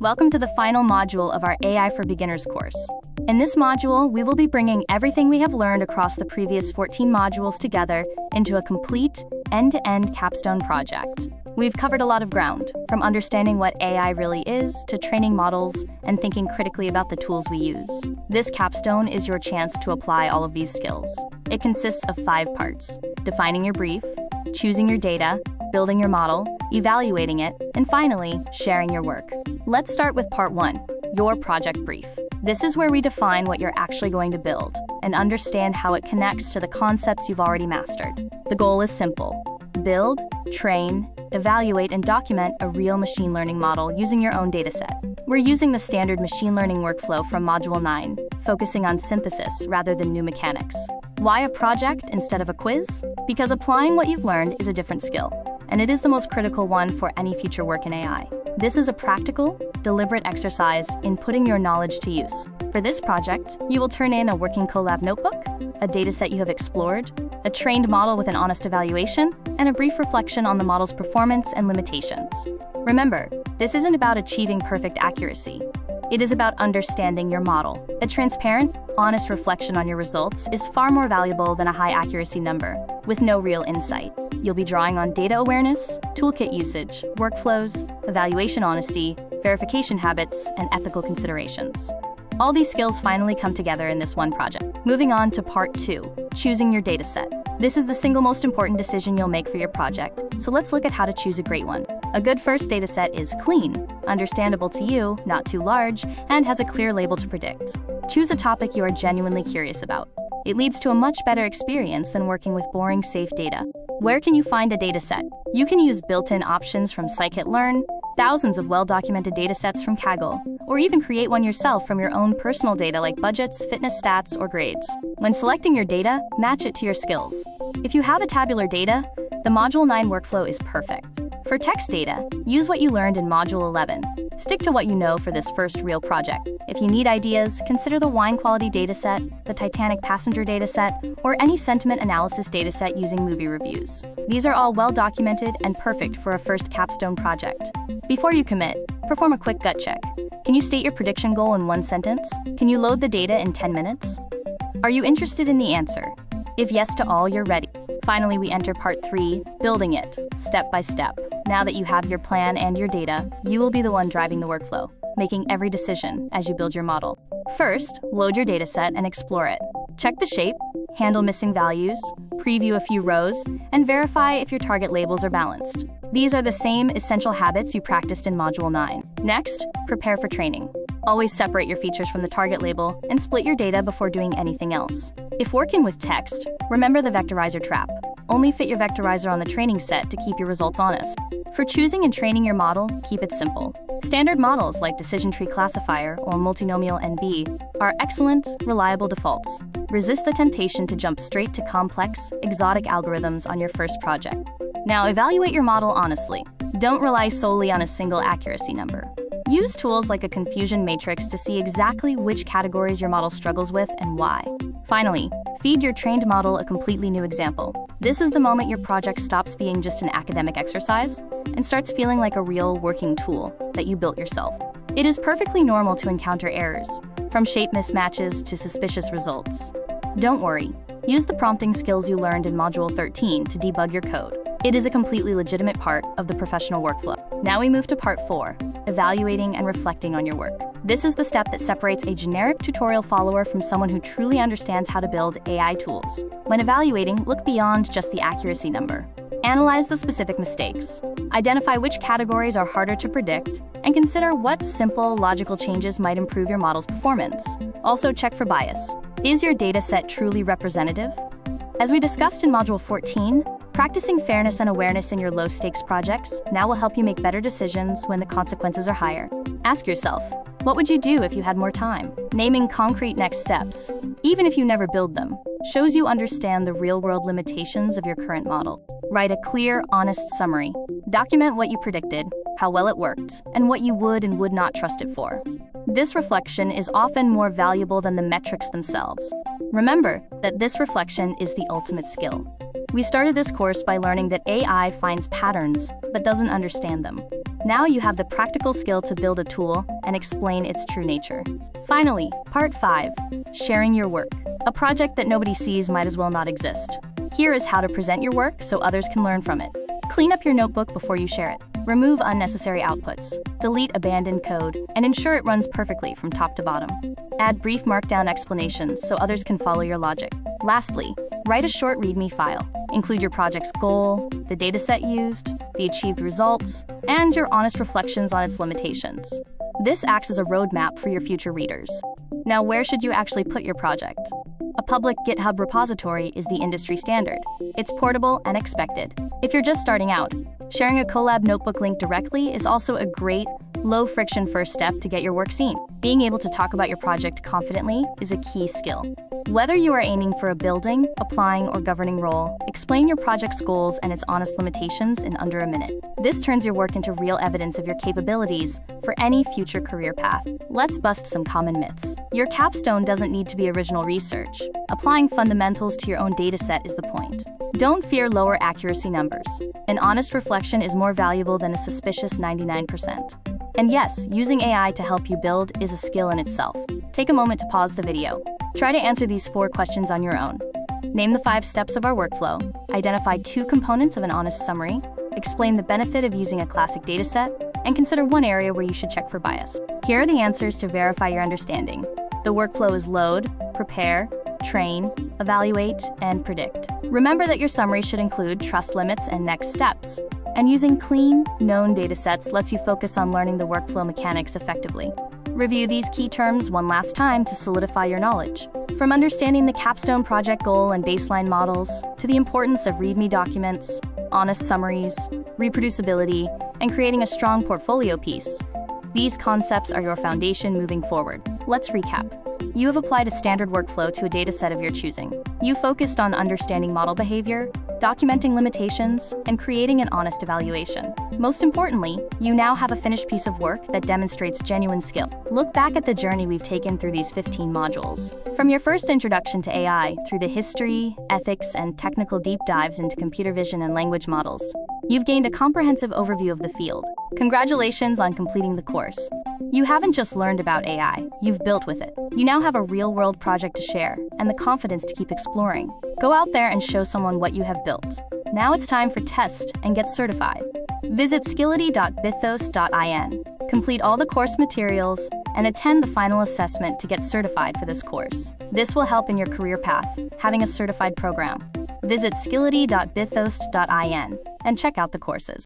Welcome to the final module of our AI for Beginners course. In this module, we will be bringing everything we have learned across the previous 14 modules together into a complete, end-to-end capstone project. We've covered a lot of ground, from understanding what AI really is, to training models, and thinking critically about the tools we use. This capstone is your chance to apply all of these skills. It consists of 5 parts: defining your brief, choosing your data, building your model, evaluating it, and finally, sharing your work. Let's start with part 1, your project brief. This is where we define what you're actually going to build and understand how it connects to the concepts you've already mastered. The goal is simple: build, train, evaluate, and document a real machine learning model using your own dataset. We're using the standard machine learning workflow from Module 9, focusing on synthesis rather than new mechanics. Why a project instead of a quiz? Because applying what you've learned is a different skill, and it is the most critical one for any future work in AI. This is a practical, deliberate exercise in putting your knowledge to use. For this project, you will turn in a working collab notebook, a dataset you have explored, a trained model with an honest evaluation, and a brief reflection on the model's performance and limitations. Remember, this isn't about achieving perfect accuracy. It is about understanding your model. A transparent, honest reflection on your results is far more valuable than a high accuracy number with no real insight. You'll be drawing on data awareness, toolkit usage, workflows, evaluation honesty, verification habits, and ethical considerations. All these skills finally come together in this one project. Moving on to part 2, choosing your dataset. This is the single most important decision you'll make for your project, so let's look at how to choose a great one. A good first dataset is clean, understandable to you, not too large, and has a clear label to predict. Choose a topic you are genuinely curious about. It leads to a much better experience than working with boring, safe data. Where can you find a dataset? You can use built-in options from scikit-learn, thousands of well-documented datasets from Kaggle, or even create one yourself from your own personal data like budgets, fitness stats, or grades. When selecting your data, match it to your skills. If you have a tabular data, the Module 9 workflow is perfect. For text data, use what you learned in Module 11. Stick to what you know for this first real project. If you need ideas, consider the wine quality dataset, the Titanic passenger dataset, or any sentiment analysis dataset using movie reviews. These are all well documented and perfect for a first capstone project. Before you commit, perform a quick gut check. Can you state your prediction goal in 1 sentence? Can you load the data in 10 minutes? Are you interested in the answer? If yes to all, you're ready. Finally, we enter part 3, building it, step by step. Now that you have your plan and your data, you will be the one driving the workflow, making every decision as you build your model. First, load your dataset and explore it. Check the shape, handle missing values, preview a few rows, and verify if your target labels are balanced. These are the same essential habits you practiced in Module 9. Next, prepare for training. Always separate your features from the target label and split your data before doing anything else. If working with text, remember the vectorizer trap. Only fit your vectorizer on the training set to keep your results honest. For choosing and training your model, keep it simple. Standard models like decision tree classifier or multinomial NB are excellent, reliable defaults. Resist the temptation to jump straight to complex, exotic algorithms on your first project. Now evaluate your model honestly. Don't rely solely on a single accuracy number. Use tools like a confusion matrix to see exactly which categories your model struggles with and why. Finally, feed your trained model a completely new example. This is the moment your project stops being just an academic exercise and starts feeling like a real working tool that you built yourself. It is perfectly normal to encounter errors, from shape mismatches to suspicious results. Don't worry. Use the prompting skills you learned in Module 13 to debug your code. It is a completely legitimate part of the professional workflow. Now we move to part 4, evaluating and reflecting on your work. This is the step that separates a generic tutorial follower from someone who truly understands how to build AI tools. When evaluating, look beyond just the accuracy number. Analyze the specific mistakes. Identify which categories are harder to predict, and consider what simple, logical changes might improve your model's performance. Also check for bias. Is your dataset truly representative? As we discussed in Module 14, practicing fairness and awareness in your low-stakes projects now will help you make better decisions when the consequences are higher. Ask yourself, what would you do if you had more time? Naming concrete next steps, even if you never build them, shows you understand the real-world limitations of your current model. Write a clear, honest summary. Document what you predicted, how well it worked, and what you would and would not trust it for. This reflection is often more valuable than the metrics themselves. Remember that this reflection is the ultimate skill. We started this course by learning that AI finds patterns but doesn't understand them. Now you have the practical skill to build a tool and explain its true nature. Finally, Part 5, sharing your work. A project that nobody sees might as well not exist. Here is how to present your work so others can learn from it. Clean up your notebook before you share it. Remove unnecessary outputs. Delete abandoned code, and ensure it runs perfectly from top to bottom. Add brief markdown explanations so others can follow your logic. Lastly, write a short README file. Include your project's goal, the dataset used, the achieved results, and your honest reflections on its limitations. This acts as a roadmap for your future readers. Now, where should you actually put your project? A public GitHub repository is the industry standard. It's portable and expected. If you're just starting out, sharing a collab notebook link directly is also a great, low-friction first step to get your work seen. Being able to talk about your project confidently is a key skill. Whether you are aiming for a building, applying, or governing role, explain your project's goals and its honest limitations in under a minute. This turns your work into real evidence of your capabilities for any future career path. Let's bust some common myths. Your capstone doesn't need to be original research. Applying fundamentals to your own dataset is the point. Don't fear lower accuracy numbers. An honest reflection is more valuable than a suspicious 99%. And yes, using AI to help you build is a skill in itself. Take a moment to pause the video. Try to answer these 4 questions on your own. Name the 5 steps of our workflow. Identify 2 components of an honest summary. Explain the benefit of using a classic dataset. And consider 1 area where you should check for bias. Here are the answers to verify your understanding. The workflow is load, prepare, train, evaluate, and predict. Remember that your summary should include trust limits and next steps. And using clean, known datasets lets you focus on learning the workflow mechanics effectively. Review these key terms one last time to solidify your knowledge. From understanding the capstone project goal and baseline models, to the importance of README documents, honest summaries, reproducibility, and creating a strong portfolio piece, these concepts are your foundation moving forward. Let's recap. You have applied a standard workflow to a dataset of your choosing. You focused on understanding model behavior, documenting limitations, and creating an honest evaluation. Most importantly, you now have a finished piece of work that demonstrates genuine skill. Look back at the journey we've taken through these 15 modules. From your first introduction to AI, through the history, ethics, and technical deep dives into computer vision and language models, you've gained a comprehensive overview of the field. Congratulations on completing the course. You haven't just learned about AI, you've built with it. You now have a real-world project to share, and the confidence to keep exploring. Go out there and show someone what you have built. Now it's time for test and get certified. Visit skillity.bithos.in, complete all the course materials, and attend the final assessment to get certified for this course. This will help in your career path, having a certified program. Visit skillity.bithos.in and check out the courses.